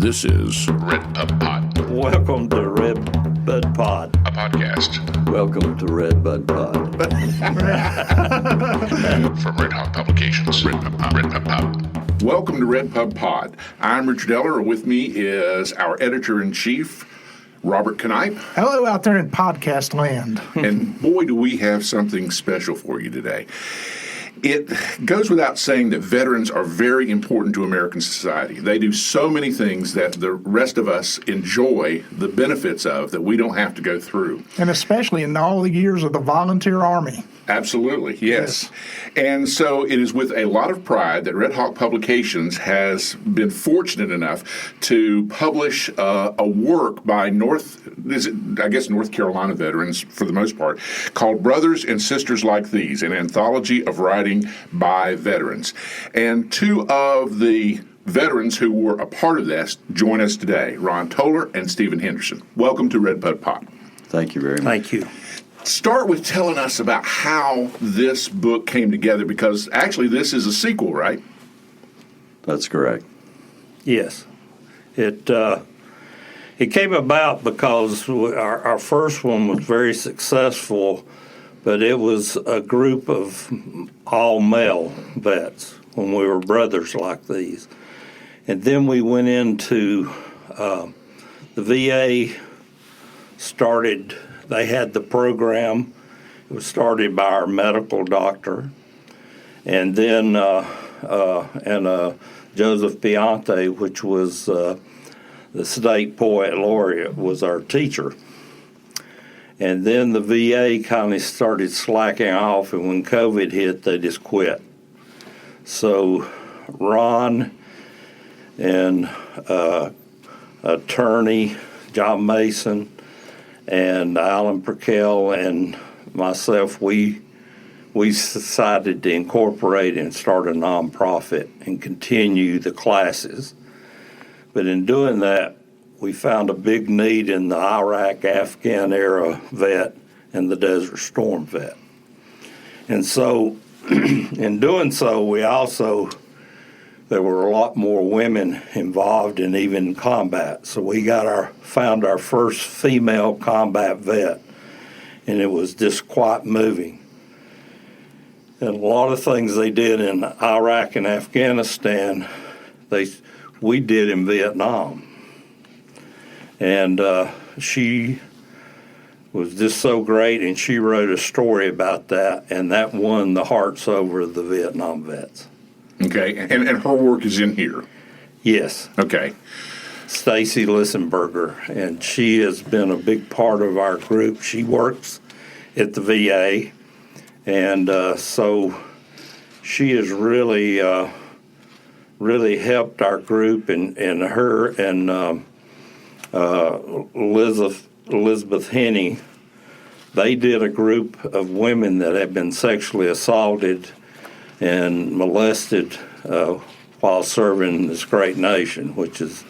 This is RedPubPod. Welcome to RedPubPod. A podcast. Welcome to RedPubPod. From Redhawk Publications. RedPubPod. Welcome to RedPubPod. I'm Richard Eller. With me is our editor-in-chief, Robert Knipe. Hello out there in podcast land. And boy, do we have something special for you today. It goes without saying that veterans are very important to American society. They do so many things that the rest of us enjoy the benefits of that we don't have to go through. And especially in all the years of the volunteer army. Absolutely, yes. And so it is with a lot of pride that Redhawk Publications has been fortunate enough to publish a work by North Carolina veterans, for the most part, called Brothers and Sisters Like These, an anthology of writing by veterans. And two of the veterans who were a part of this join us today, Ron Toler and Stephen Henderson. Welcome to RedPubPod. Thank you very much. Thank you. Start with telling us about how this book came together, because actually this is a sequel, right? That's correct. Yes. It came about because our first one was very successful, but it was a group of all-male vets when we were Brothers Like These. And then we went into the VA started. They had the program. It was started by our medical doctor, and then Joseph Piante, which was the state poet laureate, was our teacher. And then the VA kind of started slacking off, and when COVID hit, they just quit. So Ron and attorney John Mason and Alan Perkel and myself, we decided to incorporate and start a nonprofit and continue the classes. But in doing that, we found a big need in the Iraq-Afghan era vet and the Desert Storm vet. And so in doing so, there were a lot more women involved in even combat. So we found our first female combat vet, and it was just quite moving. And a lot of things they did in Iraq and Afghanistan, we did in Vietnam. And she was just so great, and she wrote a story about that, and that won the hearts over of the Vietnam vets. Okay, and her work is in here. Yes. Okay. Stacy Lissenberger, and she has been a big part of our group. She works at the VA, and so she has really helped our group, and her and Elizabeth Henney, they did a group of women that had been sexually assaulted and molested while serving this great nation, which is,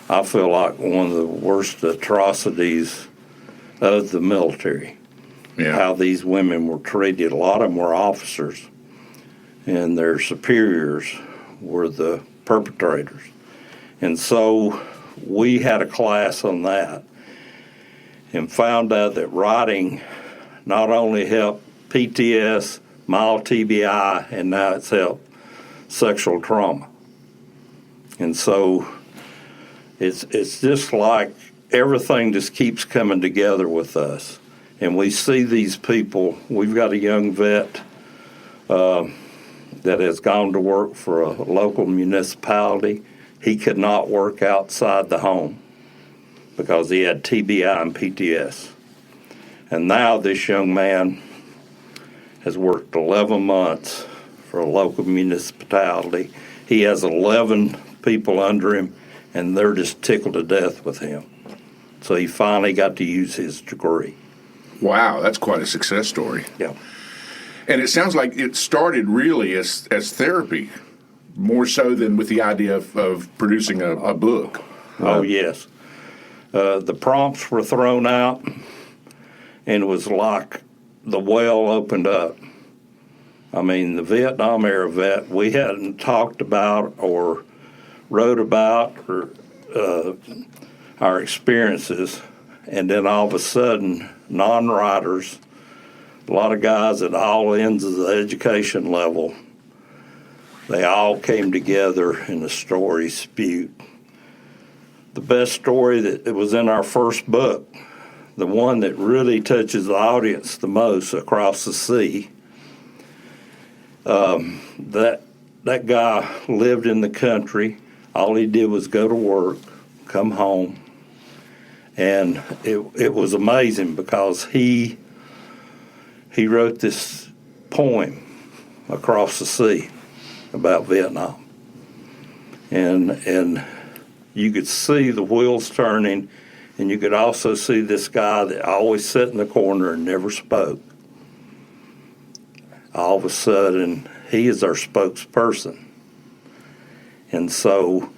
I feel like, one of the worst atrocities of the military. Yeah. How these women were treated. A lot of them were officers, and their superiors were the perpetrators. And so we had a class on that and found out that writing not only helped PTS, mild TBI, and now it's helped sexual trauma. And so it's just like everything just keeps coming together with us. And we see these people. We've got a young vet that has gone to work for a local municipality. He could not work outside the home because he had TBI and PTS. And now this young man has worked 11 months for a local municipality. He has 11 people under him, and they're just tickled to death with him. So he finally got to use his degree. Wow, that's quite a success story. Yeah. And it sounds like it started really as therapy, more so than with the idea of producing a book. Oh, yes. The prompts were thrown out, and it was like the well opened up. I mean, the Vietnam era vet, we hadn't talked about or wrote about or our experiences, and then all of a sudden, non-writers, a lot of guys at all ends of the education level, they all came together and the story spewed. The best story that was in our first book, the one that really touches the audience the most, Across the Sea, that guy lived in the country. All he did was go to work, come home, and it was amazing because he wrote this poem, Across the Sea, about Vietnam. And you could see the wheels turning, and you could also see this guy that always sat in the corner and never spoke. All of a sudden, he is our spokesperson. And so,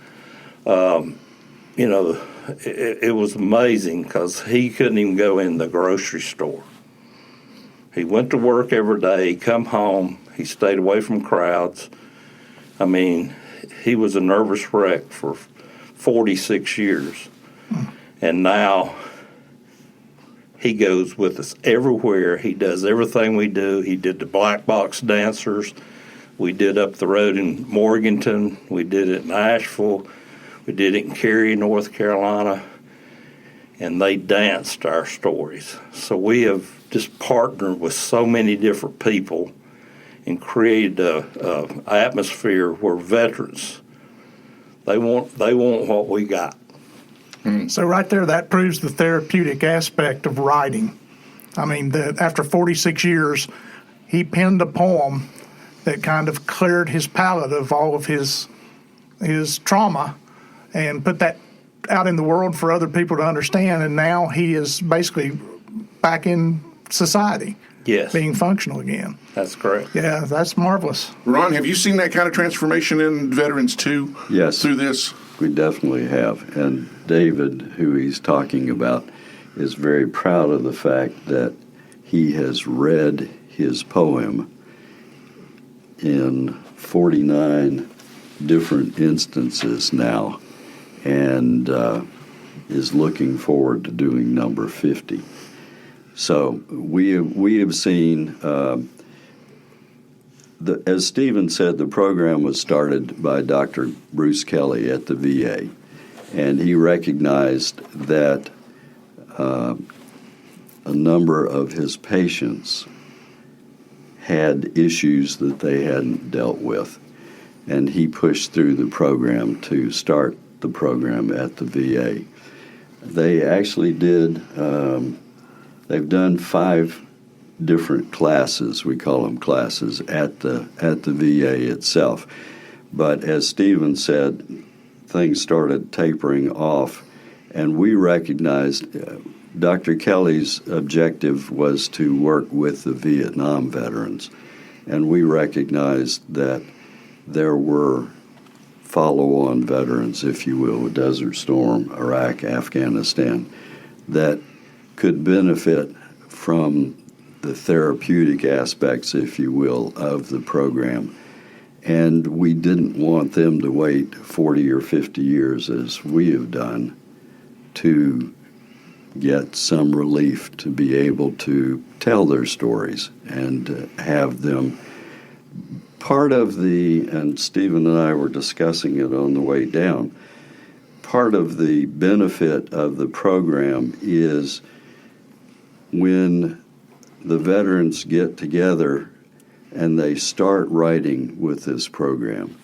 it was amazing because he couldn't even go in the grocery store. He went to work every day, he come home, he stayed away from crowds. I mean, he was a nervous wreck for 46 years. And now he goes with us everywhere. He does everything we do. He did the Black Box Dancers. We did up the road in Morganton. We did it in Asheville. We did it in Cary, North Carolina. And they danced our stories. So we have just partnered with so many different people and created a atmosphere where veterans, they want what we got. So right there, that proves the therapeutic aspect of writing. I mean, after 46 years, he penned a poem that kind of cleared his palate of all of his trauma and put that out in the world for other people to understand. And now he is basically back in society. Yes. Being functional again. That's correct. Yeah, that's marvelous. Ron, have you seen that kind of transformation in veterans too? Yes. Through this? We definitely have. And David, who he's talking about, is very proud of the fact that he has read his poem in 49 different instances now and is looking forward to doing number 50. So we have seen, as Stephen said, the program was started by Dr. Bruce Kelly at the VA, and he recognized that a number of his patients had issues that they hadn't dealt with, and he pushed through the program to start the program at the VA. They actually did, they've done 5 different classes, we call them classes, at the VA itself. But as Stephen said, things started tapering off, and we recognized Dr. Kelly's objective was to work with the Vietnam veterans, and we recognized that there were follow-on veterans, if you will, with Desert Storm, Iraq, Afghanistan, that could benefit from the therapeutic aspects, if you will, of the program. And we didn't want them to wait 40 or 50 years, as we have done, to get some relief to be able to tell their stories and have them. Part of and Stephen and I were discussing it on the way down, part of the benefit of the program is when the veterans get together and they start writing with this program,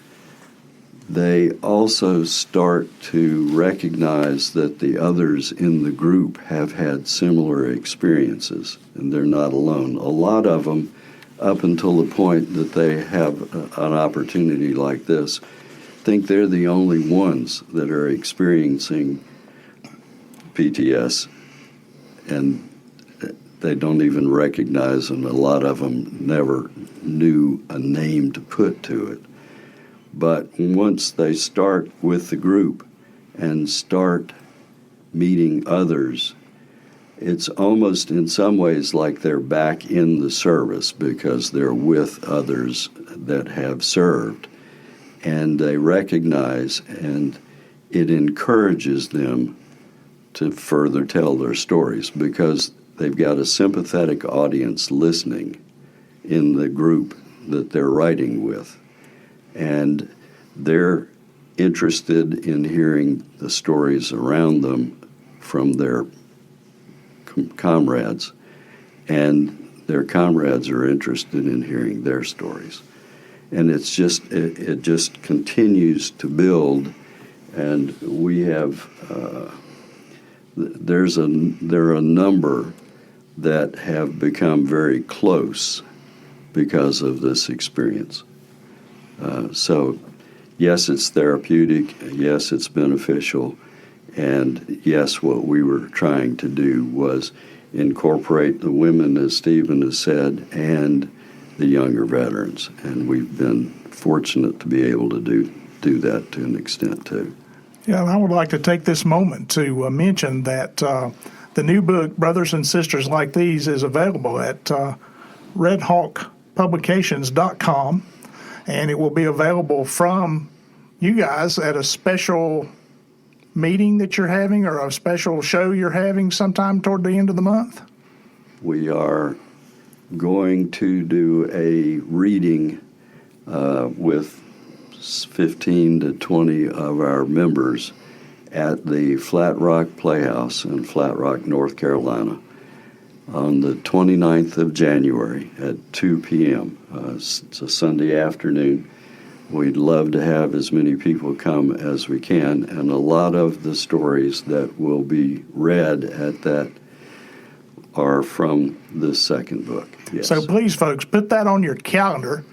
they also start to recognize that the others in the group have had similar experiences, and they're not alone. A lot of them, up until the point that they have an opportunity like this, think they're the only ones that are experiencing PTS, and they don't even recognize, and a lot of them never knew a name to put to it. But once they start with the group and start meeting others, it's almost in some ways like they're back in the service because they're with others that have served. And they recognize, and it encourages them to further tell their stories because they've got a sympathetic audience listening in the group that they're writing with. And they're interested in hearing the stories around them from their comrades, and their comrades are interested in hearing their stories. And it just continues to build, and we have there are a number that have become very close because of this experience. So yes, it's therapeutic, yes, it's beneficial, and yes, what we were trying to do was incorporate the women, as Stephen has said, and the younger veterans, and we've been fortunate to be able to do that to an extent too. Yeah, and I would like to take this moment to mention that the new book, Brothers and Sisters Like These, is available at RedHawkPublications.com, and it will be available from you guys at a special meeting that you're having or a special show you're having sometime toward the end of the month. We are going to do a reading with 15 to 20 of our members at the Flat Rock Playhouse in Flat Rock, North Carolina on the 29th of January at 2 p.m. It's a Sunday afternoon. We'd love to have as many people come as we can, and a lot of the stories that will be read at that are from this second book. Yes. So please, folks, put that on your calendar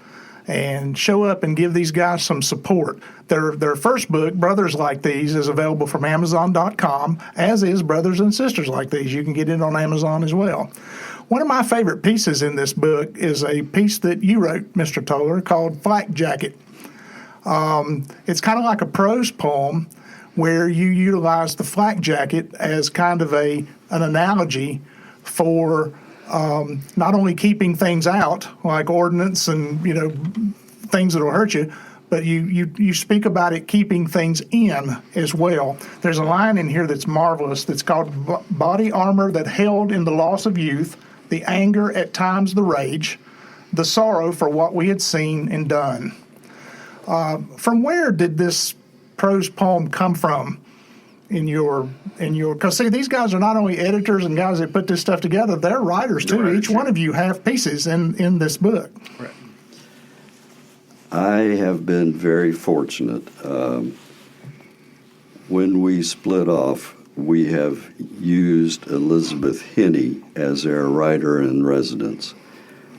and show up and give these guys some support. Their first book, Brothers Like These, is available from Amazon.com, as is Brothers and Sisters Like These. You can get it on Amazon as well. One of my favorite pieces in this book is a piece that you wrote, Mr. Toler, called Flak Jacket. It's kind of like a prose poem where you utilize the flak jacket as kind of an analogy for not only keeping things out, like ordnance and things that will hurt you, but you speak about it keeping things in as well. There's a line in here that's marvelous that's called body armor that held in the loss of youth, the anger at times the rage, the sorrow for what we had seen and done. From where did this prose poem come from in your because see, these guys are not only editors and guys that put this stuff together, they're writers too. Right, Each one of you have pieces in this book. Right. I have been very fortunate. When we split off, we have used Elizabeth Henney as our writer in residence.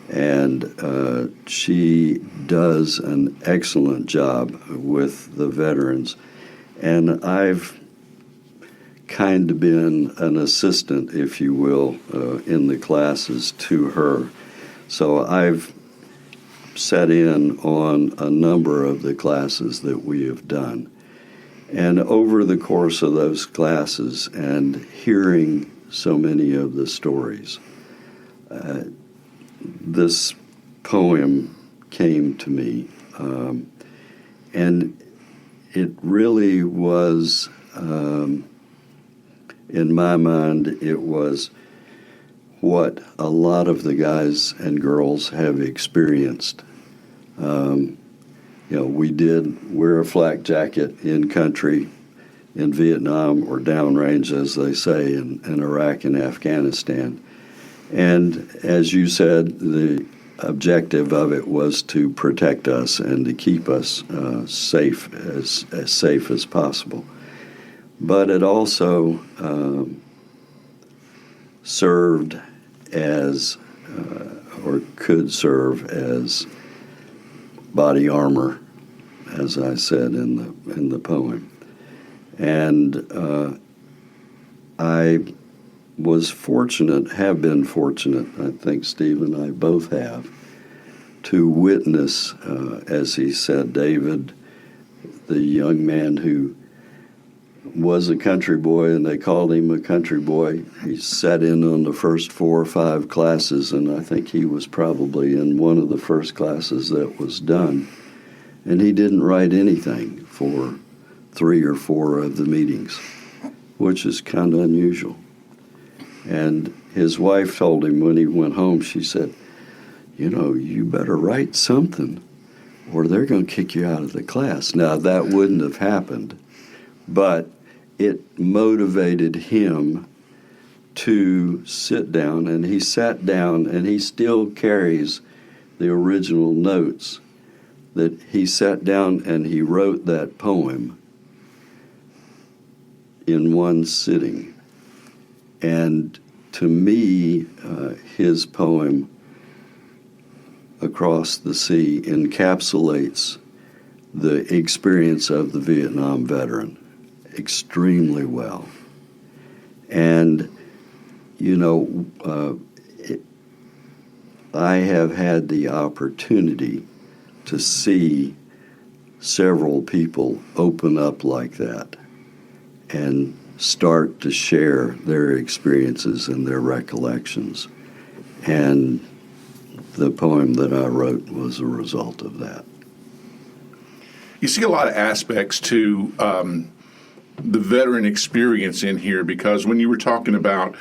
And she does an excellent job with the veterans. And I've kind of been an assistant, if you will, in the classes to her. So I've sat in on a number of the classes that we have done. And over the course of those classes and hearing so many of the stories, this poem came to me, and it really was, in my mind, it was what a lot of the guys and girls have experienced. We did wear a flak jacket in country in Vietnam, or downrange, as they say, in Iraq and Afghanistan. And as you said, the objective of it was to protect us and to keep us safe as possible. But it also served as, or could serve as, body armor, as I said in the poem. And I was fortunate, have been fortunate, I think Steve and I both have, to witness, as he said, David, the young man who was a country boy, and they called him a country boy. He sat in on the first 4 or 5 classes, and I think he was probably in one of the first classes that was done. And he didn't write anything for 3 or 4 of the meetings, which is kind of unusual. And his wife told him when he went home, she said, you better write something or they're going to kick you out of the class. Now, that wouldn't have happened, but it motivated him to sit down, and he sat down, and he still carries the original notes that he sat down and he wrote that poem in one sitting. And to me, his poem, Across the Sea, encapsulates the experience of the Vietnam veteran extremely well. And, I have had the opportunity to see several people open up like that and start to share their experiences and their recollections. And the poem that I wrote was a result of that. You see a lot of aspects to the veteran experience in here, because when you were talking about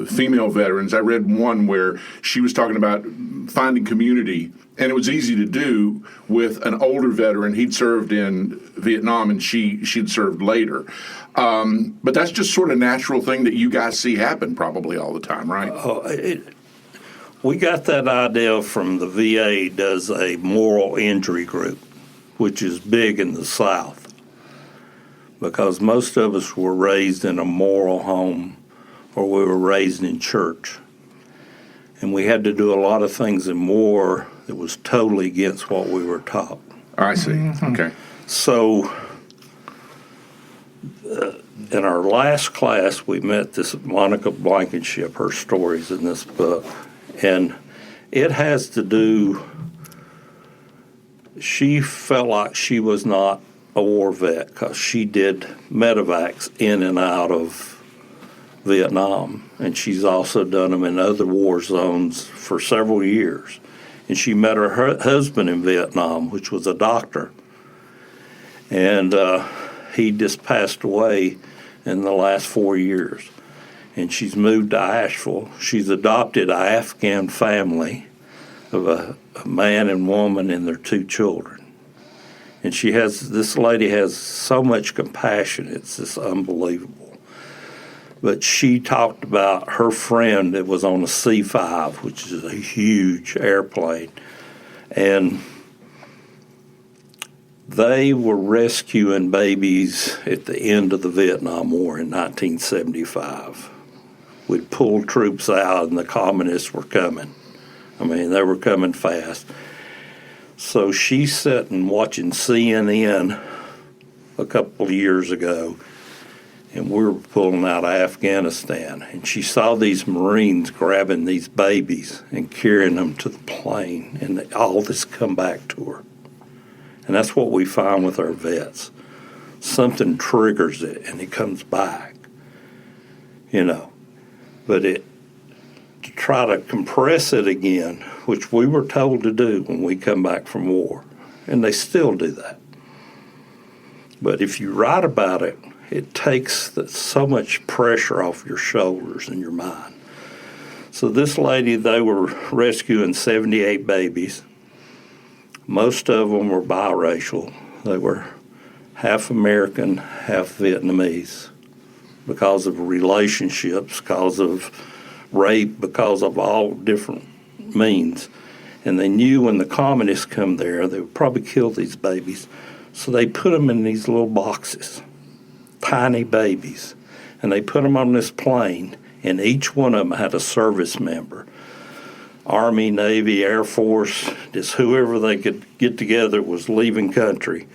female veterans, I read one where she was talking about finding community, and it was easy to do with an older veteran. He'd served in Vietnam, and she'd served later. But that's just sort of a natural thing that you guys see happen probably all the time, right? We got that idea from the VA does a moral injury group, which is big in the South, because most of us were raised in a moral home or we were raised in church. And we had to do a lot of things in war that was totally against what we were taught. I see. Mm-hmm. Okay. So in our last class, we met this Monica Blankenship. Her story's in this book. And it has to do, she felt like she was not a war vet because she did medevacs in and out of Vietnam. And she's also done them in other war zones for several years. And she met her husband in Vietnam, which was a doctor. And he just passed away in the last 4 years. And she's moved to Asheville. She's adopted an Afghan family of a man and woman and their 2 children. And this lady has so much compassion, it's just unbelievable. But she talked about her friend that was on a C-5, which is a huge airplane. And they were rescuing babies at the end of the Vietnam War in 1975. We'd pulled troops out and the communists were coming. I mean, they were coming fast. So she's sitting watching CNN a couple of years ago, and we were pulling out of Afghanistan. And she saw these Marines grabbing these babies and carrying them to the plane, and all this come back to her. And that's what we find with our vets. Something triggers it, and it comes back, But to try to compress it again, which we were told to do when we come back from war, and they still do that. But if you write about it, it takes so much pressure off your shoulders and your mind. So this lady, they were rescuing 78 babies. Most of them were biracial. They were half American, half Vietnamese, because of relationships, because of rape, because of all different means. And they knew when the communists come there, they would probably kill these babies. So they put them in these little boxes, tiny babies. And they put them on this plane, and each one of them had a service member. Army, Navy, Air Force, just whoever they could get together was leaving country.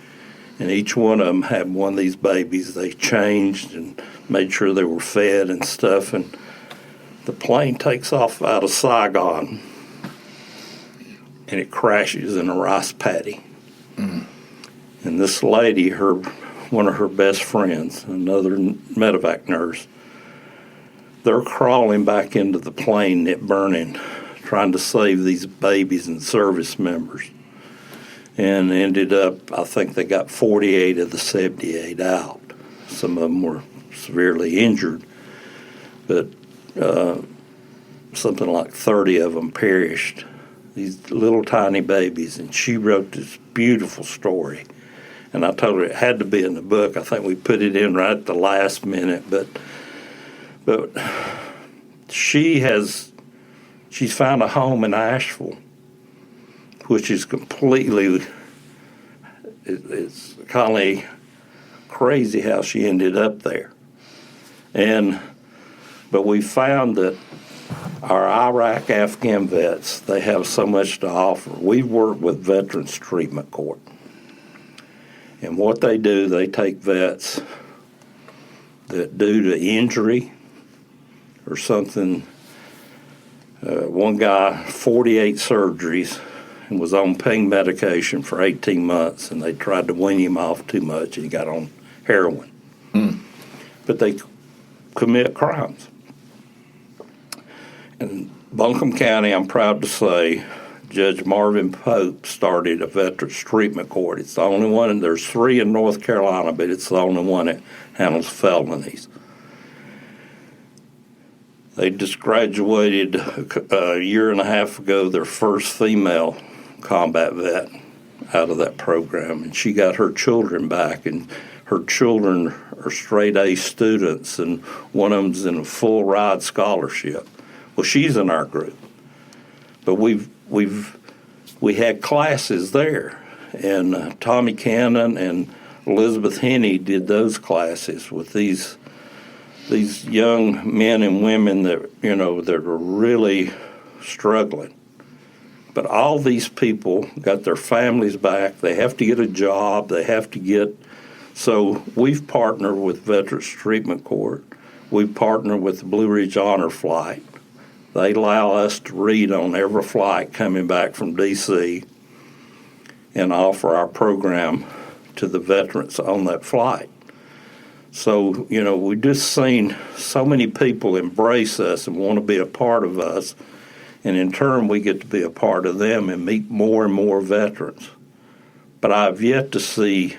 And each one of them had one of these babies. They changed and made sure they were fed and stuff. And the plane takes off out of Saigon, and it crashes in a rice paddy. Mm. And this lady, one of her best friends, another medevac nurse, they're crawling back into the plane, it burning, trying to save these babies and service members. and ended up, I think they got 48 of the 78 out. Some of them were severely injured, but something like 30 of them perished. These little tiny babies, and she wrote this beautiful story. And I told her it had to be in the book. I think we put it in right at the last minute, but she's found a home in Asheville, which is completely, it's kind of crazy how she ended up there. But we found that our Iraq Afghan vets, they have so much to offer. We've worked with Veterans Treatment Court. And what they do, they take vets that due to injury or something, one guy, 48 surgeries, and was on pain medication for 18 months, and they tried to wean him off too much, and he got on heroin. But they commit crimes. In Buncombe County, I'm proud to say, Judge Marvin Pope started a Veterans Treatment Court. It's the only one, and there's 3 in North Carolina, but it's the only one that handles felonies. They just graduated a year and a half ago their first female combat vet out of that program, and she got her children back, and her children are straight A students, and one of them's in a full ride scholarship. Well, she's in our group, but we had classes there, and Tommy Cannon and Elizabeth Henney did those classes with these young men and women that that are really struggling. But all these people got their families back. They have to get a job. They have to get. So we've partnered with Veterans Treatment Court. We've partnered with the Blue Ridge Honor Flight. They allow us to read on every flight coming back from D.C. and offer our program to the veterans on that flight. So, we've just seen so many people embrace us and want to be a part of us, and in turn we get to be a part of them and meet more and more veterans. But I've yet to see,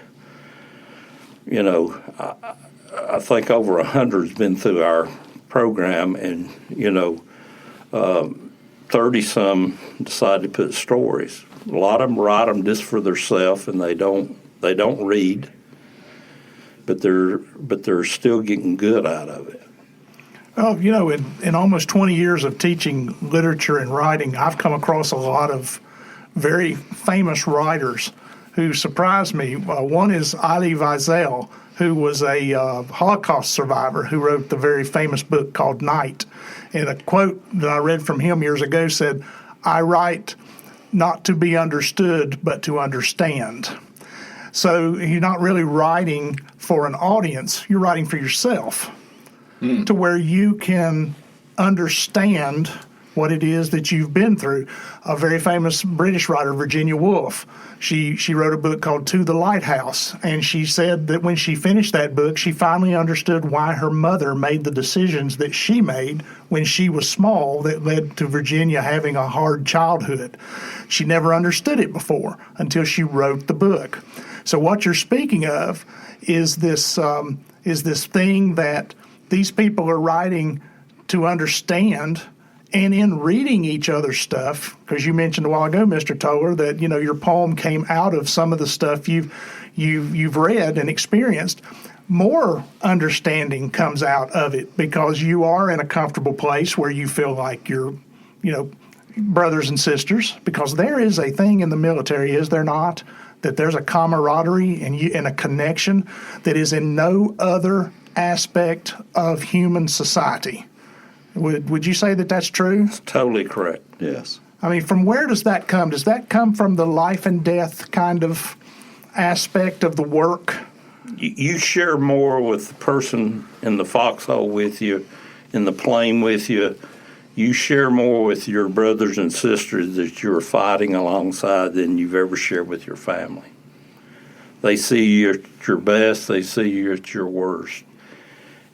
I think over 100's been through our program, and, 30-some decide to put stories. A lot of them write them just for themselves, and they don't read, but they're still getting good out of it. Oh, in almost 20 years of teaching literature and writing, I've come across a lot of very famous writers who surprised me. One is Elie Wiesel, who was a Holocaust survivor who wrote the very famous book called Night. And a quote that I read from him years ago said, "I write not to be understood, but to understand." So you're not really writing for an audience, you're writing for yourself, to where you can understand what it is that you've been through. A very famous British writer, Virginia Woolf, she wrote a book called To the Lighthouse, and she said that when she finished that book, she finally understood why her mother made the decisions that she made when she was small that led to Virginia having a hard childhood. She never understood it before until she wrote the book. So what you're speaking of is this thing that these people are writing to understand. And in reading each other's stuff, because you mentioned a while ago, Mr. Toler, that your poem came out of some of the stuff you've read and experienced, more understanding comes out of it because you are in a comfortable place where you feel like you're, brothers and sisters. Because there is a thing in the military, is there not, that there's a camaraderie and a connection that is in no other aspect of human society. Would you say that that's true? It's totally correct. Yes. I mean, from where does that come? Does that come from the life and death kind of aspect of the work? You share more with the person in the foxhole with you, in the plane with you. You share more with your brothers and sisters that you're fighting alongside than you've ever shared with your family. They see you at your best. They see you at your worst.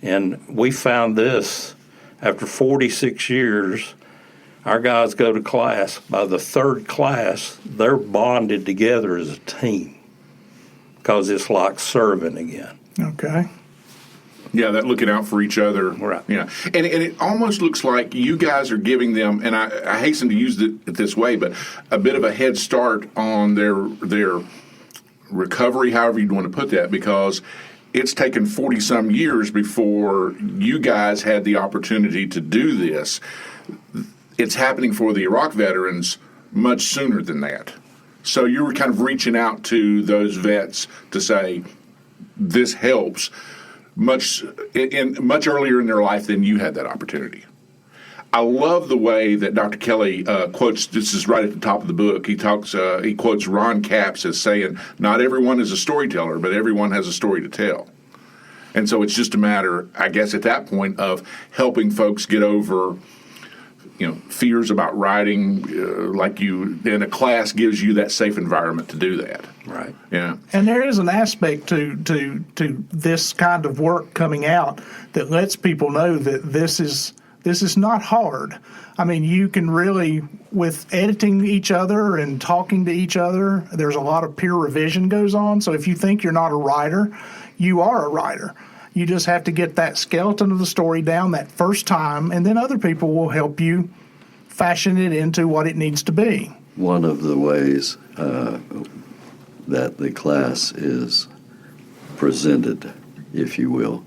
And we found this. After 46 years, Our guys go to class. By the third class, they're bonded together as a team because it's like serving again. Okay. Yeah, that looking out for each other. Right. Yeah, and it almost looks like you guys are giving them, and I hasten to use it this way, but a bit of a head start on their recovery, however you'd want to put that, because it's taken 40-some years before you guys had the opportunity to do this. It's happening for the Iraq veterans much sooner than that. So you were kind of reaching out to those vets to say, this helps much earlier in their life than you had that opportunity. I love the way that Dr. Kelly quotes. This is right at the top of the book. He quotes Ron Capps as saying, "Not everyone is a storyteller, but everyone has a story to tell." And so it's just a matter, I guess, at that point of helping folks get over, fears about writing. And a class gives you that safe environment to do that. Right. Yeah. And there is an aspect to this kind of work coming out that lets people know that this is not hard. I mean, you can really, with editing each other and talking to each other, there's a lot of peer revision goes on. So if you think you're not a writer, you are a writer. You just have to get that skeleton of the story down that first time, and then other people will help you fashion it into what it needs to be. One of the ways that the class is presented, if you will,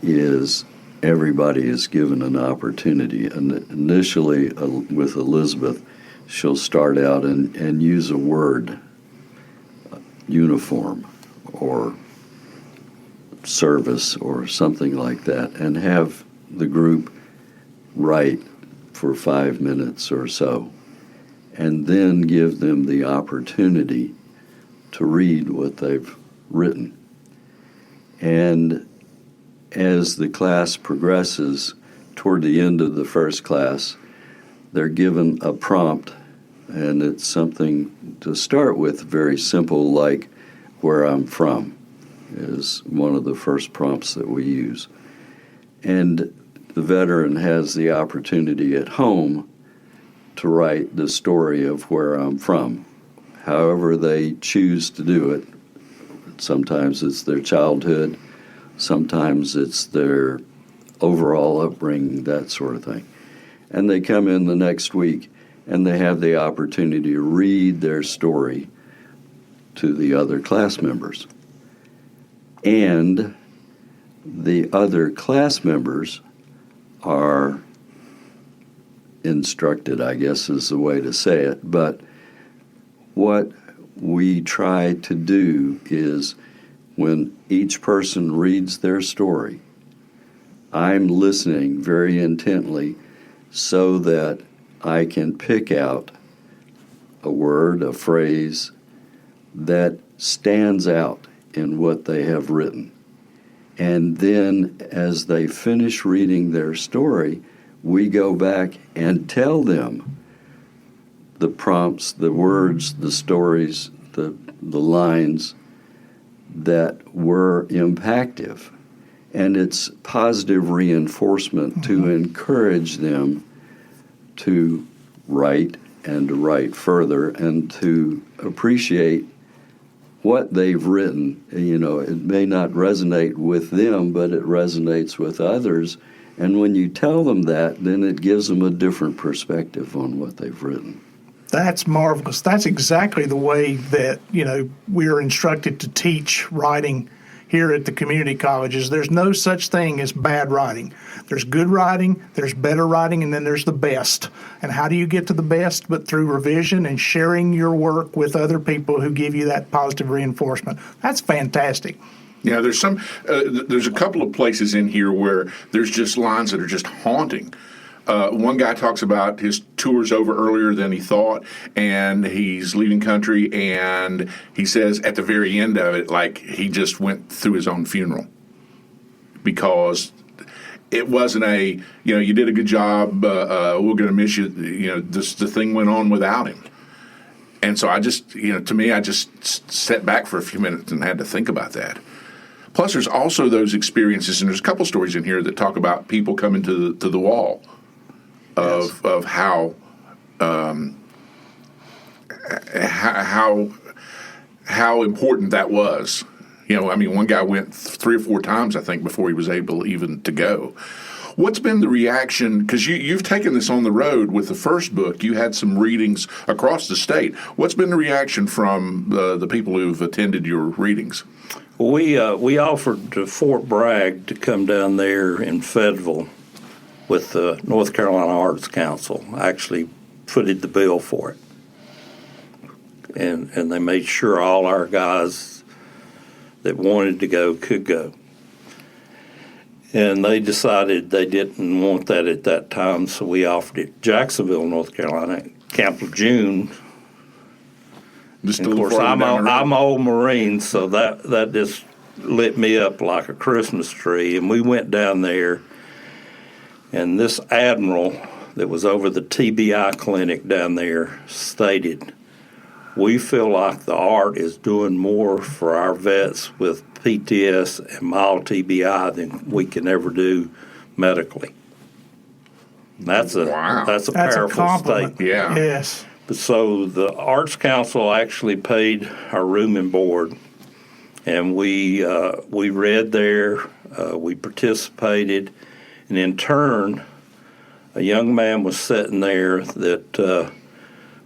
is everybody is given an opportunity. And initially, with Elizabeth, she'll start out and use a word, uniform or service or something like that, and have the group write for 5 minutes or so, and then give them the opportunity to read what they've written. And as the class progresses, toward the end of the first class, they're given a prompt, and it's something to start with, very simple, like "where I'm from" is one of the first prompts that we use. And the veteran has the opportunity at home to write the story of where I'm from, however they choose to do it. Sometimes it's their childhood, sometimes it's their overall upbringing, that sort of thing. And they come in the next week and they have the opportunity to read their story to the other class members. And the other class members are instructed, I guess is the way to say it. But what we try to do is when each person reads their story, I'm listening very intently so that I can pick out a word, a phrase that stands out in what they have written. And then as they finish reading their story, we go back and tell them the prompts, the words, the stories, the lines that were impactful. And it's positive reinforcement to encourage them to write and to write further and to appreciate what they've written. It may not resonate with them, but it resonates with others. And when you tell them that, then it gives them a different perspective on what they've written. That's marvelous. That's exactly the way that, we are instructed to teach writing here at the community colleges. There's no such thing as bad writing. There's good writing, there's better writing, and then there's the best. And how do you get to the best? But through revision and sharing your work with other people who give you that positive reinforcement. That's fantastic. Yeah, there's a couple of places in here where there's just lines that are just haunting. One guy talks about his tour's over earlier than he thought, and he's leaving country, and he says at the very end of it, like he just went through his own funeral because it wasn't you did a good job, we're going to miss you, the thing went on without him. And so I just, to me, I just sat back for a few minutes and had to think about that. Plus, there's also those experiences, and there's a couple stories in here that talk about people coming to the wall of how important that was. I mean, one guy went 3 or 4 times, I think, before he was able even to go. What's been the reaction? Because you've taken this on the road with the first book. You had some readings across the state. What's been the reaction from the people who've attended your readings? We offered to Fort Bragg to come down there in Fayetteville with the North Carolina Arts Council. I actually footed the bill for it. And they made sure all our guys that wanted to go could go. And they decided they didn't want that at that time, so we offered it Jacksonville, North Carolina, Camp Lejeune. Just And of course, I'm an old Marine, so that just lit me up like a Christmas tree. And we went down there, and this admiral that was over the TBI clinic down there stated, "We feel like the art is doing more for our vets with PTS and mild TBI than we can ever do medically." That's a powerful compliment. statement. Yeah. Yes. So the Arts Council actually paid our room and board, and we read there, we participated, and in turn, a young man was sitting there that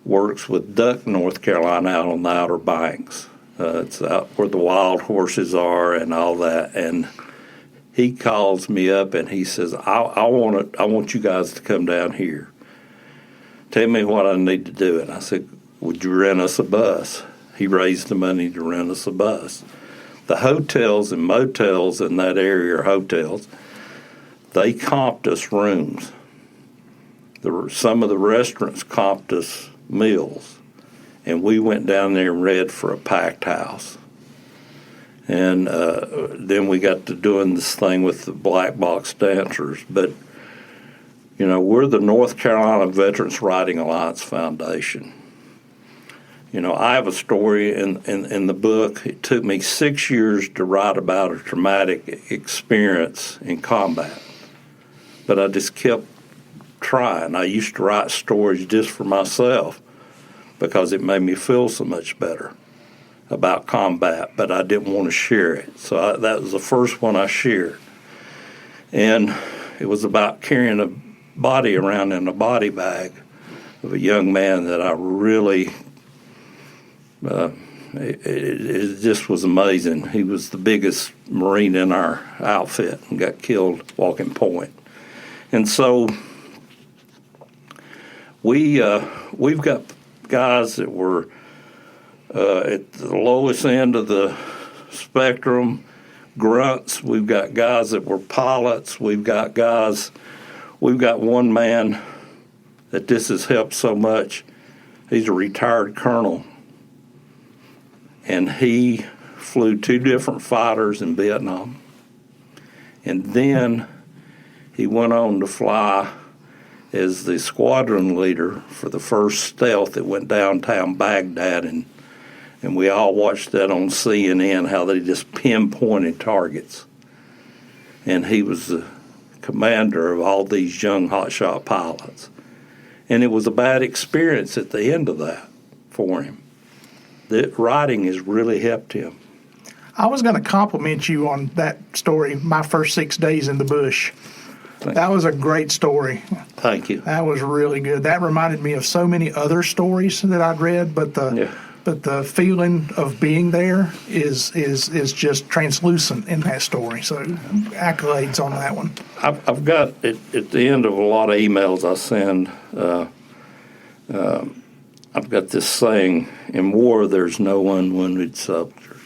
works with Duck, North Carolina, out on the Outer Banks. It's out where the wild horses are and all that. And he calls me up and he says, I want you guys to come down here. Tell me what I need to do. And I said, would you rent us a bus? He raised the money to rent us a bus. The hotels and motels in that area are hotels. They comped us rooms. Some of the restaurants comped us meals. And we went down there and read for a packed house. And then we got to doing this thing with the black box dancers. But, we're the North Carolina Veterans Writing Alliance Foundation. I have a story in the book. It took me 6 years to write about a traumatic experience in combat. But I just kept trying. I used to write stories just for myself, because it made me feel so much better about combat, but I didn't want to share it. So that was the first one I shared. And it was about carrying a body around in a body bag of a young man that I really, it just was amazing. He was the biggest Marine in our outfit and got killed walking point. And so we've got guys that were at the lowest end of the spectrum, grunts. We've got guys that were pilots. We've got one man that this has helped so much. He's a retired colonel, and he flew 2 different fighters in Vietnam. And then he went on to fly as the squadron leader for the first stealth that went downtown Baghdad, and we all watched that on CNN, how they just pinpointed targets. And he was the commander of all these young hotshot pilots. And it was a bad experience at the end of that for him. The writing has really helped him. I was going to compliment you on that story, My First 6 Days in the Bush. That was a great story. Thank you. That was really good. That reminded me of so many other stories that I'd read, but the feeling of being there is just translucent in that story. So accolades on that one. I've got at the end of a lot of emails I send. I've got this saying: in war, there's no unwounded soldiers,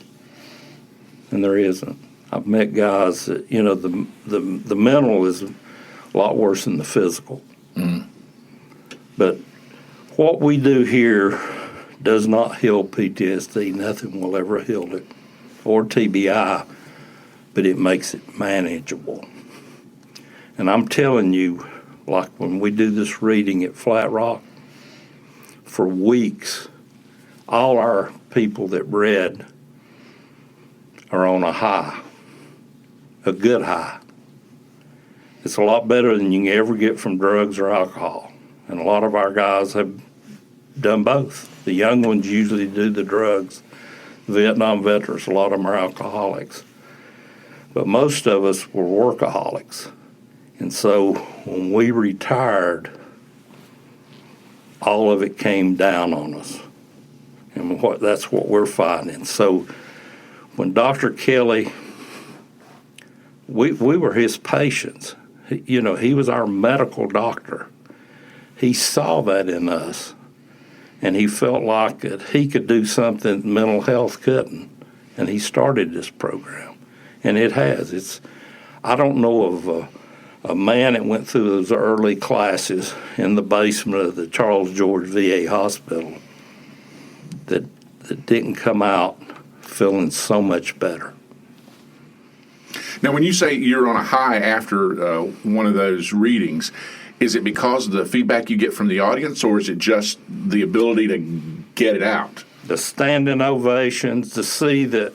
and there isn't. I've met guys that the mental is a lot worse than the physical. But what we do here does not heal PTSD. Nothing will ever heal it, or TBI, but it makes it manageable. And I'm telling you, like when we do this reading at Flat Rock, for weeks, all our people that read are on a high, a good high. it's a lot better than you can ever get from drugs or alcohol. And a lot of our guys have done both. The young ones usually do the drugs. Vietnam veterans, a lot of them are alcoholics. But most of us were workaholics. And so when we retired, all of it came down on us. And that's what we're finding. So when Dr. Kelly, we were his patients. He was our medical doctor. He saw that in us, and he felt like that he could do something mental health couldn't, and he started this program, and it has. I don't know of a man that went through those early classes in the basement of the Charles George VA Hospital that didn't come out feeling so much better. Now, when you say you're on a high after one of those readings, is it because of the feedback you get from the audience, or is it just the ability to get it out? The standing ovations, to see that,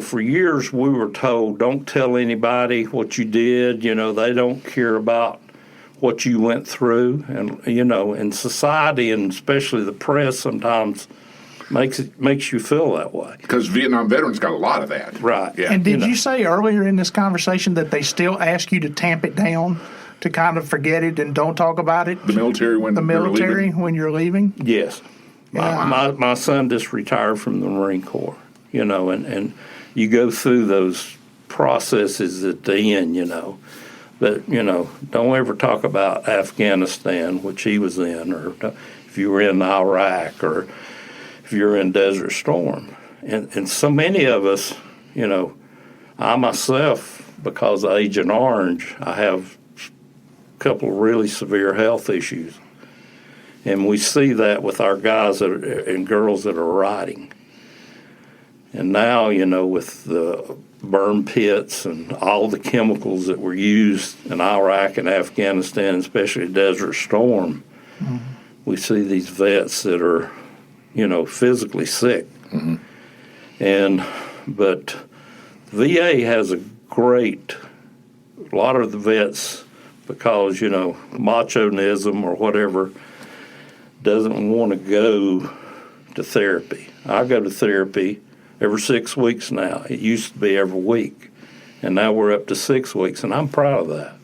for years we were told, don't tell anybody what you did. They don't care about what you went through. And, in society, and especially the press, sometimes makes you feel that way. Because Vietnam veterans got a lot of that. Right. Yeah. And did you say earlier in this conversation that they still ask you to tamp it down, to kind of forget it and don't talk about it? The military when you're leaving? Yes. Yeah. My son just retired from the Marine Corps, and you go through those processes at the end, But, don't ever talk about Afghanistan, which he was in, or if you were in Iraq, or if you're in Desert Storm. And so many of us, I myself, because of Agent Orange, I have a couple of really severe health issues. And we see that with our guys and girls that are riding. And now, with the burn pits and all the chemicals that were used in Iraq and Afghanistan, especially Desert Storm, we see these vets that are, physically sick. But VA has a lot of the vets, because, machoism or whatever, doesn't want to go to therapy. I go to therapy every 6 weeks now. It used to be every week, and now we're up to 6 weeks, and I'm proud of that.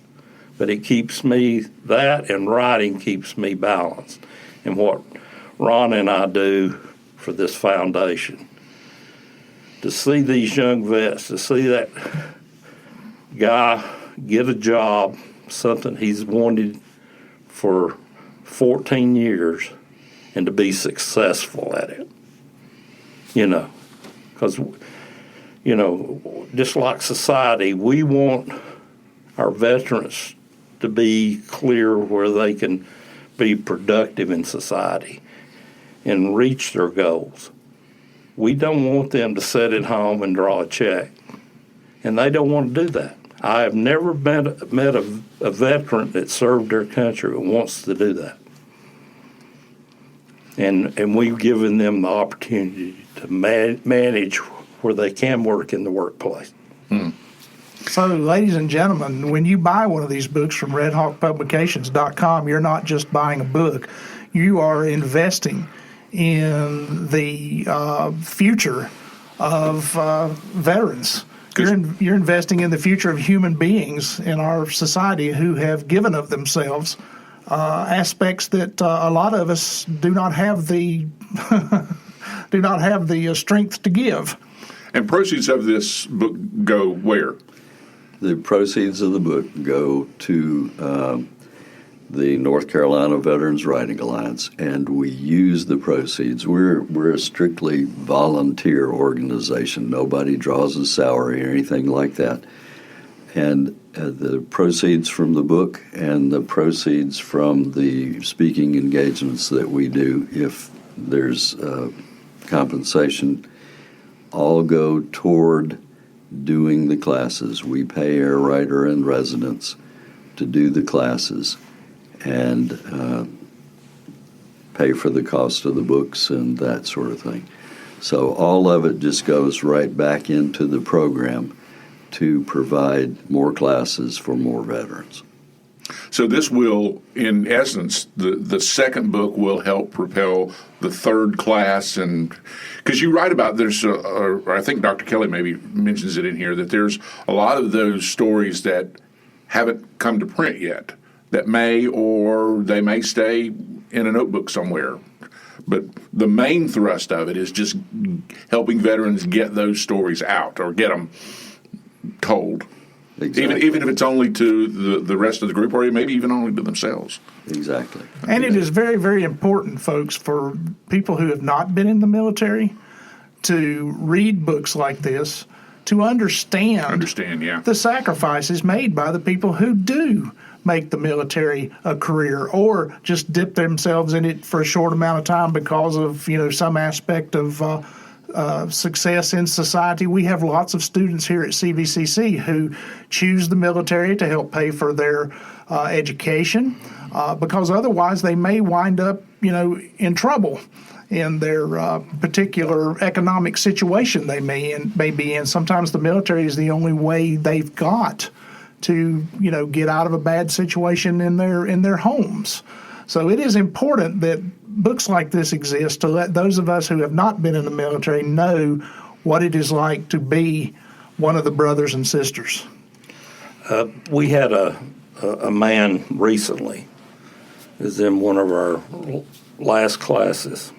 But it keeps me, that and writing keeps me balanced. And what Ron and I do for this foundation, to see these young vets, to see that guy get a job, something he's wanted for 14 years, and to be successful at it. Because, just like society, we want our veterans to be clear where they can be productive in society and reach their goals. We don't want them to sit at home and draw a check, and they don't want to do that. I have never met a veteran that served their country and wants to do that. And we've given them the opportunity to manage where they can work in the workplace. So, ladies and gentlemen, when you buy one of these books from RedHawkPublications.com, you're not just buying a book. You are investing in the future of veterans. You're investing in the future of human beings in our society who have given of themselves aspects that a lot of us do not have the strength to give. And proceeds of this book go where? The proceeds of the book go to the North Carolina Veterans Writing Alliance, and we use the proceeds. We're a strictly volunteer organization. Nobody draws a salary or anything like that. And the proceeds from the book and the proceeds from the speaking engagements that we do, if there's compensation, all go toward doing the classes. We pay our writer and residents to do the classes and pay for the cost of the books and that sort of thing. So all of it just goes right back into the program to provide more classes for more veterans. So this will, in essence, the second book will help propel the third class, and because you write about or I think Dr. Kelly maybe mentions it in here, that there's a lot of those stories that haven't come to print yet, that they may stay in a notebook somewhere. But the main thrust of it is just helping veterans get those stories out or get them told. Exactly. Even if it's only to the rest of the group, or maybe even only to themselves. Exactly. And it is very, very important, folks, for people who have not been in the military to read books like this, to understand Yeah. the sacrifices made by the people who do make the military a career or just dip themselves in it for a short amount of time because of, some aspect of success in society. We have lots of students here at CVCC who choose the military to help pay for their education because otherwise they may wind up, in trouble in their particular economic situation they may be in. Sometimes the military is the only way they've got to, get out of a bad situation in their homes. So it is important that books like this exist to let those of us who have not been in the military know what it is like to be one of the brothers and sisters. We had a man recently, is in one of our last classes.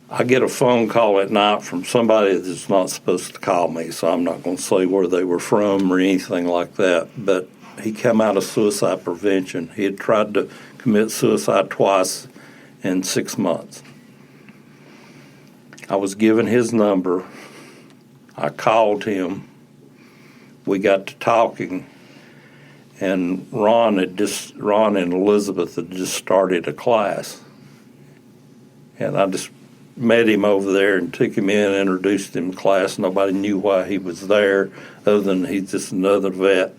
I get a phone call at night from somebody that's not supposed to call me, so I'm not going to say where they were from or anything like that, but he came out of suicide prevention. He had tried to commit suicide twice in 6 months. I was given his number. I called him. We got to talking, and Ron and Elizabeth had just started a class, and I just met him over there and took him in, introduced him to class. Nobody knew why he was there other than he's just another vet.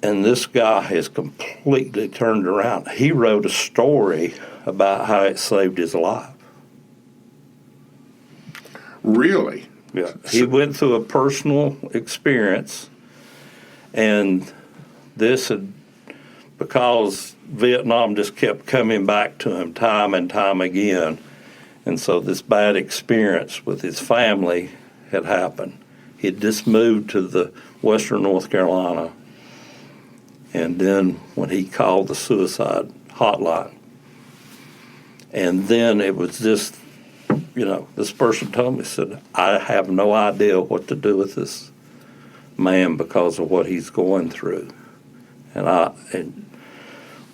And this guy has completely turned around. He wrote a story about how it saved his life. Really? Yeah. He went through a personal experience, and this had, because Vietnam just kept coming back to him time and time again, and so this bad experience with his family had happened. He had just moved to the western North Carolina, and then when he called the suicide hotline, and then it was just, this person told me, said, I have no idea what to do with this man because of what he's going through. And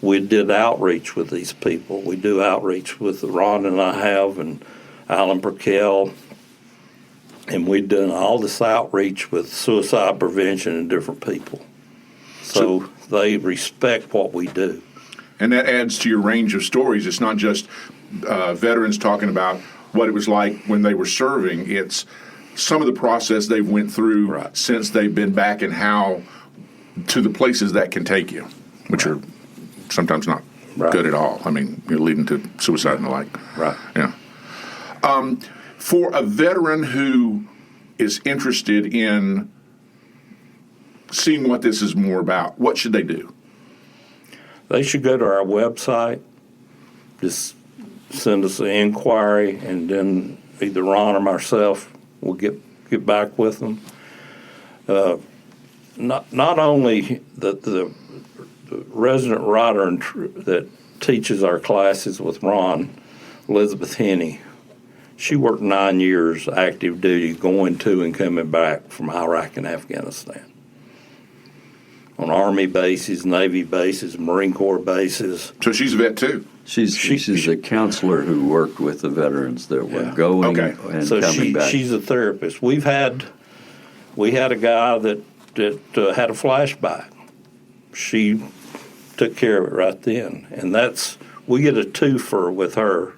we did outreach with these people. We do outreach with Ron and I have, and Alan Burkell, and we've done all this outreach with suicide prevention and different people. So they respect what we do. And that adds to your range of stories. It's not just veterans talking about what it was like when they were serving. It's some of the process they've went through since they've been back, and how to the places that can take you, which are sometimes not good at all. I mean, leading to suicide and the like. Right. Yeah. For a veteran who is interested in seeing what this is more about, what should they do? They should go to our website, just send us an inquiry, and then either Ron or myself will get back with them. Not only the resident writer that teaches our classes with Ron, Elizabeth Henney, she worked 9 years active duty going to and coming back from Iraq and Afghanistan. On Army bases, Navy bases, Marine Corps bases. So she's a vet too? She's a counselor who worked with the veterans that were going and coming back. She's a therapist. We had a guy that had a flashback. She took care of it right then, and we get a twofer with her.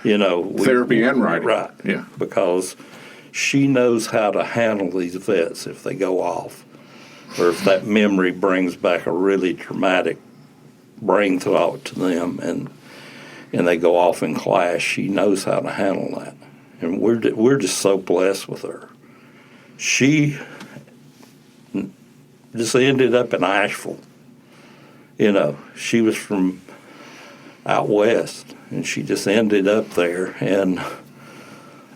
Therapy and writing, right? Yeah, because she knows how to handle these vets if they go off, or if that memory brings back a really traumatic brain thought to them, and they go off in class. She knows how to handle that, and we're just so blessed with her. She just ended up in Asheville. She was from out west, and she just ended up there, and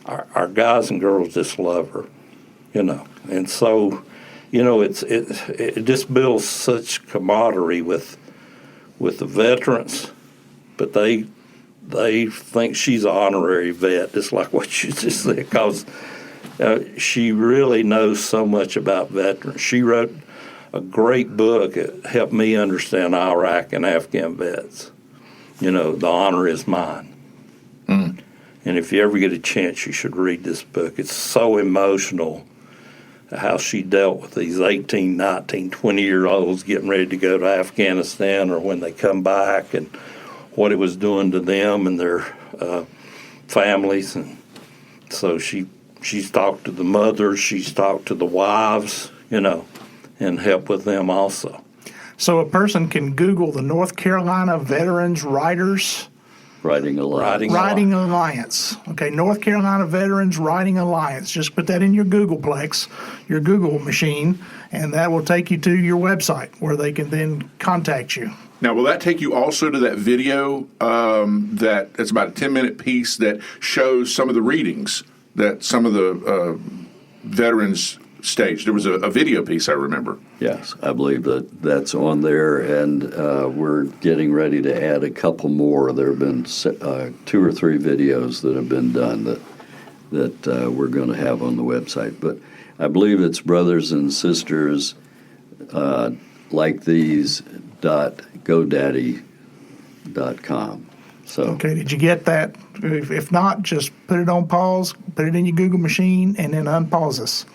our guys and girls just love her, and so, it just builds such camaraderie with the veterans, but they think she's an honorary vet, just like what you just said, because she really knows so much about veterans. She wrote a great book that helped me understand Iraq and Afghan vets. The honor is mine. Mm. And if you ever get a chance, you should read this book. It's so emotional how she dealt with these 18, 19, 20-year-olds getting ready to go to Afghanistan or when they come back, and what it was doing to them and their families. And so she's talked to the mothers, she's talked to the wives, and helped with them also. So a person can Google the North Carolina Veterans Writers Writing Alliance. Writing Alliance. Okay, North Carolina Veterans Writing Alliance. Just put that in your Googleplex, your Google machine, and that will take you to your website where they can then contact you. Now, will that take you also to that video that's about a 10-minute piece that shows some of the readings that some of the veterans staged? There was a video piece, I remember. Yes, I believe that's on there, and we're getting ready to add a couple more. There have been 2 or 3 videos that have been done that we're going to have on the website. But I believe it's brothers and sisters like these .godaddy.com. So okay, did you get that? If not, just put it on pause, put it in your Google machine, and then unpause us.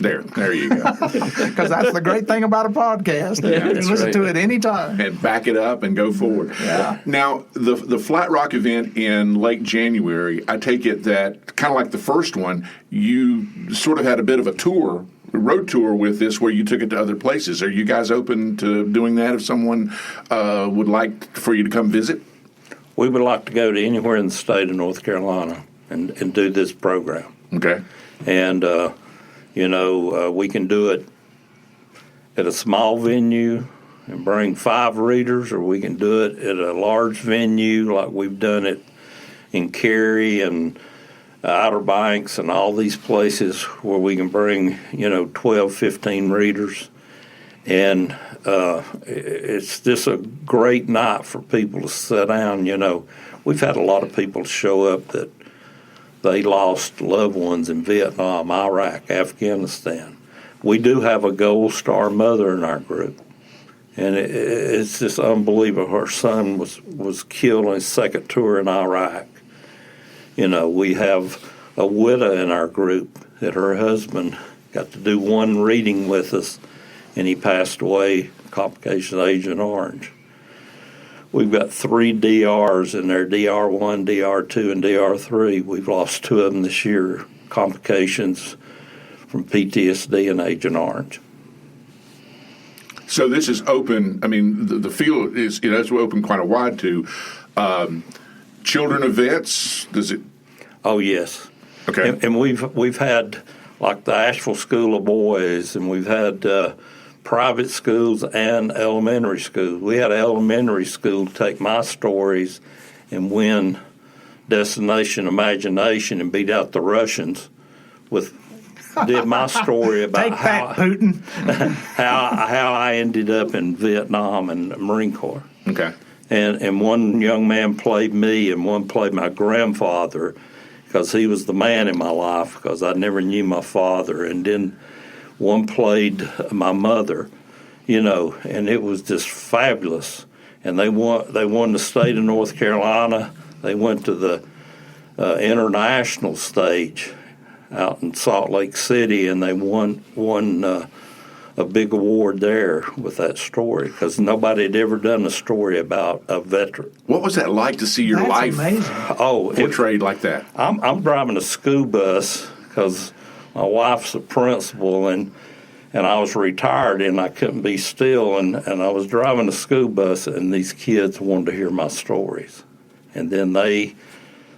There you go. Because that's the great thing about a podcast. Yeah, you can listen to it anytime. And back it up and go forward. Yeah. Now, the Flat Rock event in late January, I take it that, kind of like the first one, you sort of had a bit of a road tour with this where you took it to other places. Are you guys open to doing that if someone would like for you to come visit? We would like to go to anywhere in the state of North Carolina and do this program. Okay. And, we can do it at a small venue and bring 5 readers, or we can do it at a large venue like we've done it in Cary and Outer Banks and all these places where we can bring, 12, 15 readers. And it's just a great night for people to sit down. We've had a lot of people show up that they lost loved ones in Vietnam, Iraq, Afghanistan. We do have a Gold Star mother in our group, and it's just unbelievable. Her son was killed on his second tour in Iraq. We have a widow in our group that her husband got to do one reading with us, and he passed away, complications of Agent Orange. We've got 3 DRs in there, DR1, DR2, and DR3. We've lost 2 of them this year, complications from PTSD and Agent Orange. So this is open. I mean, the field is open quite a wide to children of vets. Does it? Oh, yes. Okay. And we've had, like, the Asheville School of Boys, and we've had private schools and elementary schools. We had an elementary school take my stories and win Destination Imagination and beat out the Russians did my story about Take that, Putin. how I ended up in Vietnam and the Marine Corps. Okay. And one young man played me and one played my grandfather because he was the man in my life because I never knew my father. And then one played my mother, and it was just fabulous. And they won the state of North Carolina. They went to the international stage out in Salt Lake City, and they won a big award there with that story because nobody had ever done a story about a veteran. What was that like to see your That's life amazing. portrayed like that? I'm driving a school bus because my wife's a principal, and I was retired, and I couldn't be still, and I was driving a school bus, and these kids wanted to hear my stories. And then they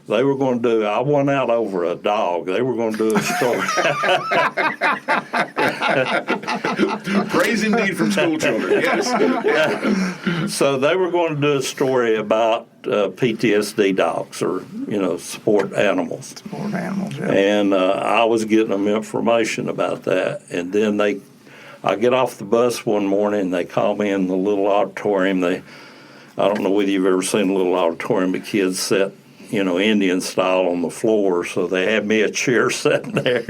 They were going to do, I won out over a dog. They were going to do a story. Praise indeed from school children, yes. So they were going to do a story about PTSD dogs, or, support animals. Support animals, yeah. And I was getting them information about that. And then I get off the bus one morning, they call me in the little auditorium. I don't know whether you've ever seen a little auditorium, but kids sit, Indian style on the floor. So they had me a chair sitting there.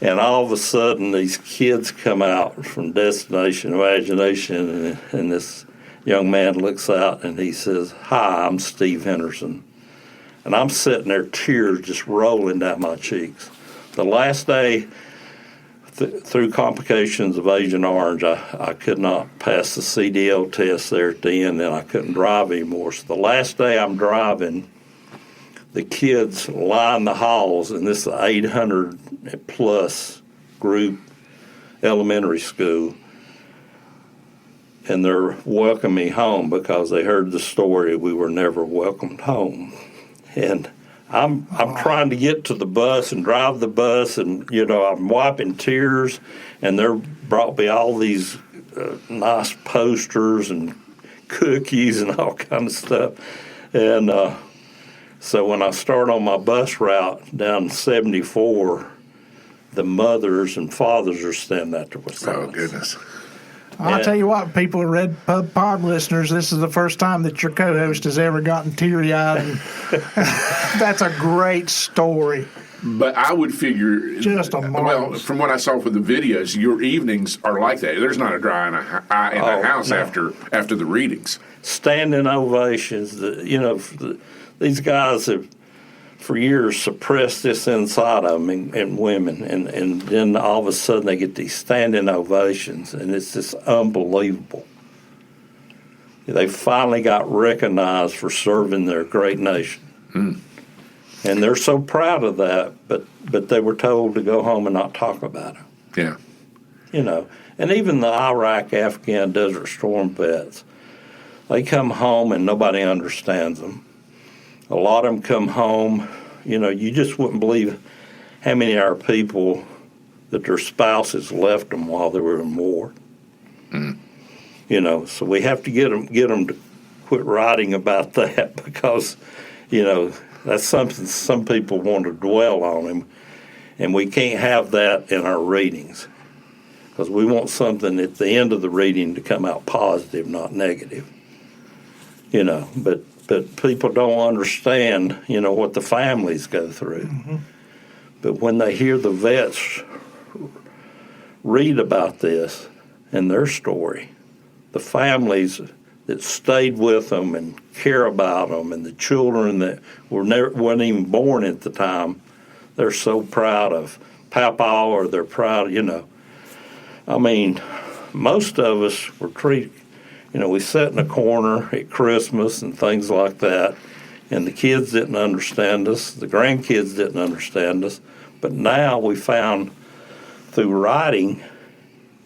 And all of a sudden, these kids come out from Destination Imagination, and this young man looks out and he says, "Hi, I'm Steve Henderson." And I'm sitting there, tears just rolling down my cheeks. The last day, through complications of Agent Orange, I could not pass the CDL test there at the end, and I couldn't drive anymore. So the last day I'm driving, the kids line the halls, and this is an 800-plus group elementary school, and they're welcoming me home because they heard the story, we were never welcomed home. And I'm trying to get to the bus and drive the bus, and I'm wiping tears, and they brought me all these nice posters and cookies and all kind of stuff. And so when I start on my bus route down 74, the mothers and fathers are standing at the reception. Oh, goodness. I'll tell you what, people, RedPubPod listeners, this is the first time that your co-host has ever gotten teary-eyed. And that's a great story. But I would figure, Just a marvelous. well, from what I saw with the videos, your evenings are like that. There's not a dry eye in the house no. after the readings. Standing ovations. These guys have, for years, suppressed this inside of them and women, and then all of a sudden they get these standing ovations, and it's just unbelievable. They finally got recognized for serving their great nation. Mm. And they're so proud of that, but they were told to go home and not talk about it. Yeah. And even the Iraq, Afghan, Desert Storm vets, they come home and nobody understands them. A lot of them come home, you just wouldn't believe how many of our people that their spouses left them while they were in war. Mm. So we have to get them to quit writing about that because, that's something some people want to dwell on him, and we can't have that in our readings because we want something at the end of the reading to come out positive, not negative. But people don't understand, what the families go through. Mm-hmm. But when they hear the vets read about this and their story, the families that stayed with them and care about them, and the children that weren't even born at the time, they're so proud of Papa, or they're proud, I mean, most of us were treated, we sat in a corner at Christmas and things like that, and the kids didn't understand us, the grandkids didn't understand us, but now we found through writing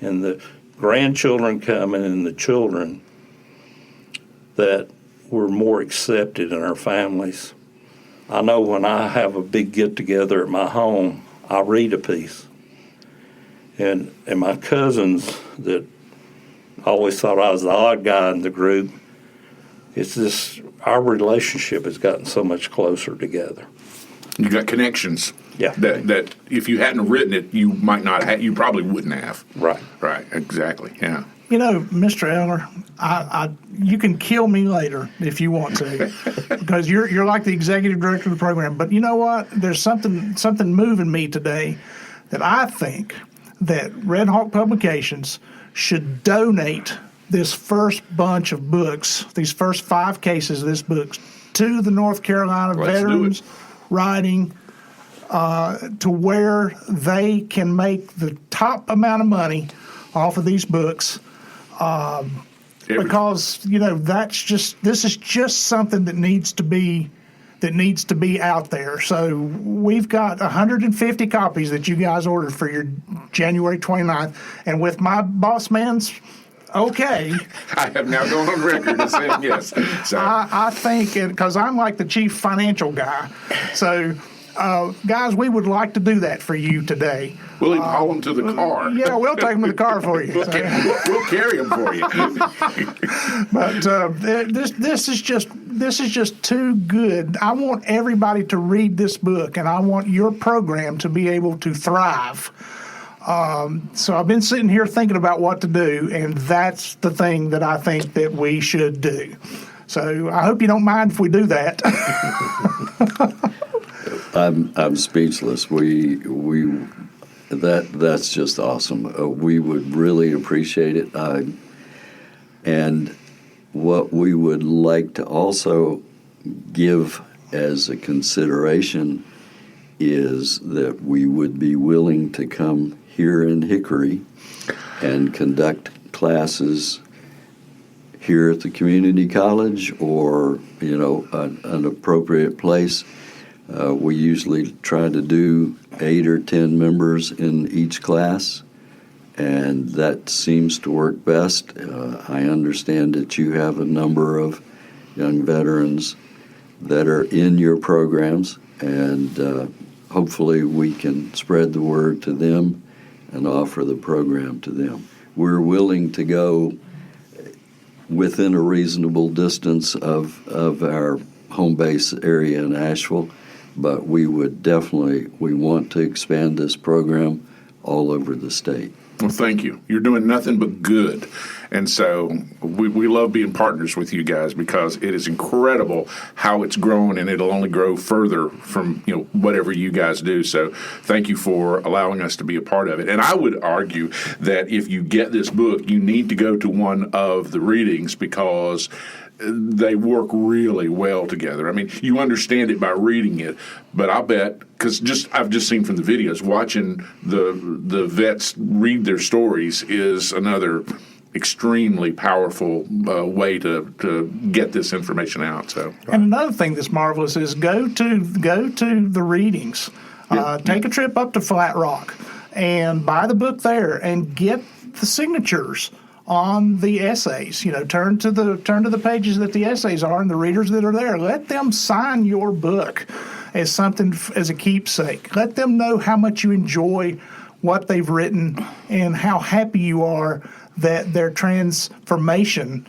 and the grandchildren coming and the children that we're more accepted in our families. I know when I have a big get-together at my home, I read a piece. And my cousins that always thought I was the odd guy in the group, it's just our relationship has gotten so much closer together. You got connections. Yeah. That if you hadn't written it, you might not have. You probably wouldn't have. Right. Right. Exactly. Yeah. Mr. Eller, you can kill me later if you want to, because you're like the executive director of the program. But you know what? There's something moving me today that I think that Redhawk Publications should donate this first bunch of books, these first 5 cases of this book, to the North Carolina Veterans Writing, to where they can make the top amount of money off of these books. Because this is just something that needs to be out there. So we've got 150 copies that you guys ordered for your January 29th, and with my boss man's okay. I have now gone on record as saying yes. So. I think, because I'm like the chief financial guy, so guys, we would like to do that for you today. We'll even haul them to the car. Yeah, we'll take them to the car for you. We'll carry them for you. But this is just too good. I want everybody to read this book, and I want your program to be able to thrive. So I've been sitting here thinking about what to do, and that's the thing that I think that we should do. So I hope you don't mind if we do that. I'm speechless. That's just awesome. We would really appreciate it. And what we would like to also give as a consideration is that we would be willing to come here in Hickory and conduct classes here at the community college or, an appropriate place. We usually try to do 8 or 10 members in each class, and that seems to work best. I understand that you have a number of young veterans that are in your programs, and hopefully we can spread the word to them and offer the program to them. We're willing to go within a reasonable distance of our home base area in Asheville, but we want to expand this program all over the state. Well, thank you. You're doing nothing but good. And so we love being partners with you guys because it is incredible how it's grown, and it'll only grow further from whatever you guys do. So thank you for allowing us to be a part of it. And I would argue that if you get this book, you need to go to one of the readings because they work really well together. I mean, you understand it by reading it, but I bet, because I've just seen from the videos, watching the vets read their stories is another extremely powerful way to get this information out. So, and another thing that's marvelous is go to the readings. Take a trip up to Flat Rock and buy the book there and get the signatures on the essays. Turn to the pages that the essays are and the readers that are there. Let them sign your book as something, as a keepsake. Let them know how much you enjoy what they've written and how happy you are that their transformation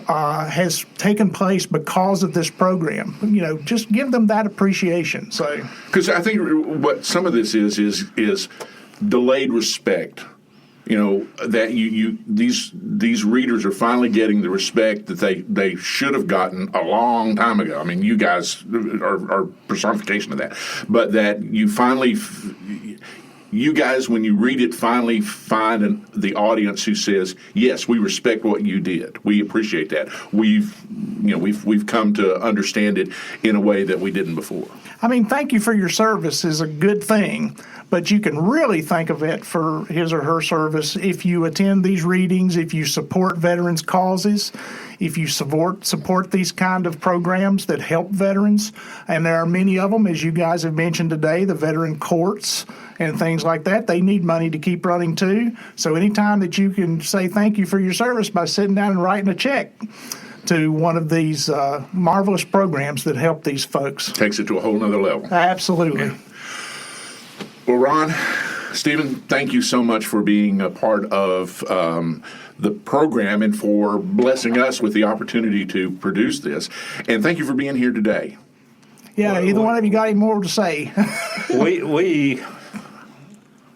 has taken place because of this program. Just give them that appreciation. So, because I think what some of this is delayed respect. That these readers are finally getting the respect that they should have gotten a long time ago. I mean, you guys are personification of that. But that you guys, when you read it, finally find the audience who says, yes, we respect what you did. We appreciate that. We've come to understand it in a way that we didn't before. I mean, thank you for your service is a good thing, but you can really think of it for his or her service if you attend these readings, if you support veterans' causes, if you support these kind of programs that help veterans. And there are many of them, as you guys have mentioned today, the veteran courts and things like that. They need money to keep running too. So anytime that you can say thank you for your service by sitting down and writing a check to one of these marvelous programs that help these folks. Takes it to a whole nother level. Absolutely. Yeah. Well, Ron, Stephen, thank you so much for being a part of the program and for blessing us with the opportunity to produce this. And thank you for being here today. Yeah, either one of you got any more to say?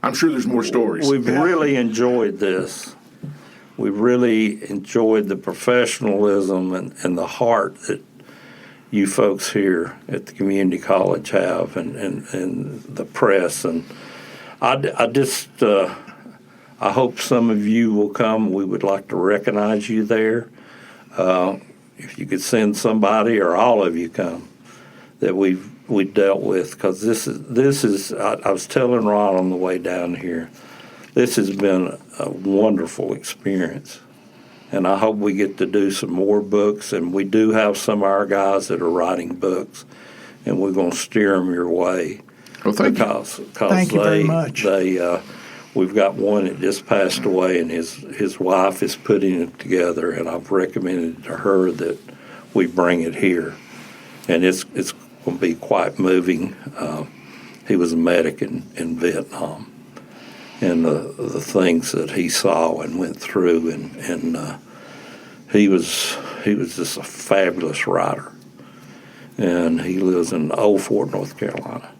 I'm sure there's more stories. We've really enjoyed this. We really enjoyed the professionalism and the heart that you folks here at the community college have, and the press. And I hope some of you will come. We would like to recognize you there. If you could send somebody or all of you come that we dealt with, because this is. I was telling Ron on the way down here, this has been a wonderful experience. And I hope we get to do some more books. And we do have some of our guys that are writing books, and we're going to steer them your way. Well, thank you. Thank you very much. They we've got one that just passed away, and his wife is putting it together, and I've recommended to her that we bring it here. And it's going to be quite moving. He was a medic in Vietnam, and the things that he saw and went through, and he was just a fabulous writer. And he lives in Old Fort, North Carolina.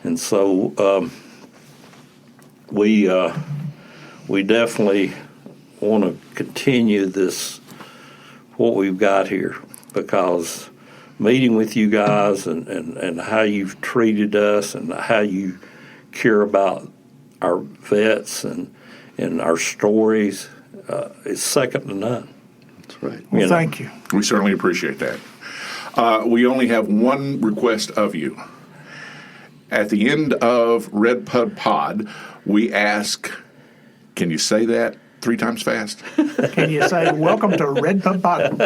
And so we definitely want to continue this, what we've got here, because meeting with you guys and how you've treated us and how you care about our vets and our stories is second to none. That's right. Well, thank you. We certainly appreciate that. We only have one request of you. At the end of RedPubPod, we ask, can you say that 3 times fast? Can you say, welcome to RedPubPod?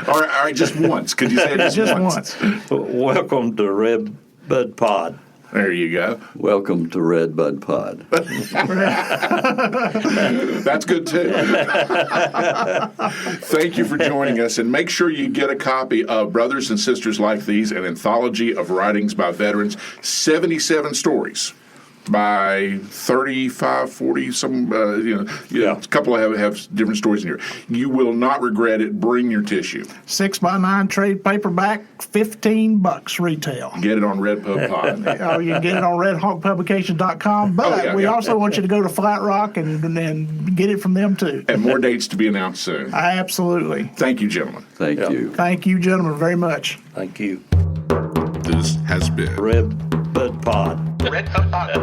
All right, just once. Could you say it just once? Welcome to RedPubPod. There you go. Welcome to RedPubPod. That's good too. Thank you for joining us, and make sure you get a copy of Brothers and Sisters Like These, an anthology of writings by veterans, 77 stories by 35, 40, some, a couple have different stories in here. You will not regret it. Bring your tissue. 6x9 trade paperback, $15 retail. Get it on RedPubPod. Oh, you can get it on RedhawkPublications.com, but we also want you to go to Flat Rock and get it from them too. And more dates to be announced soon. Absolutely. Thank you, gentlemen. Thank you. Thank you, gentlemen, very much. Thank you. This has been RedPubPod. RedPubPod, a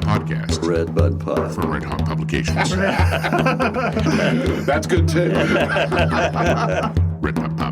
podcast. RedPubPod. From Redhawk Publications. That's good too. RedPubPod.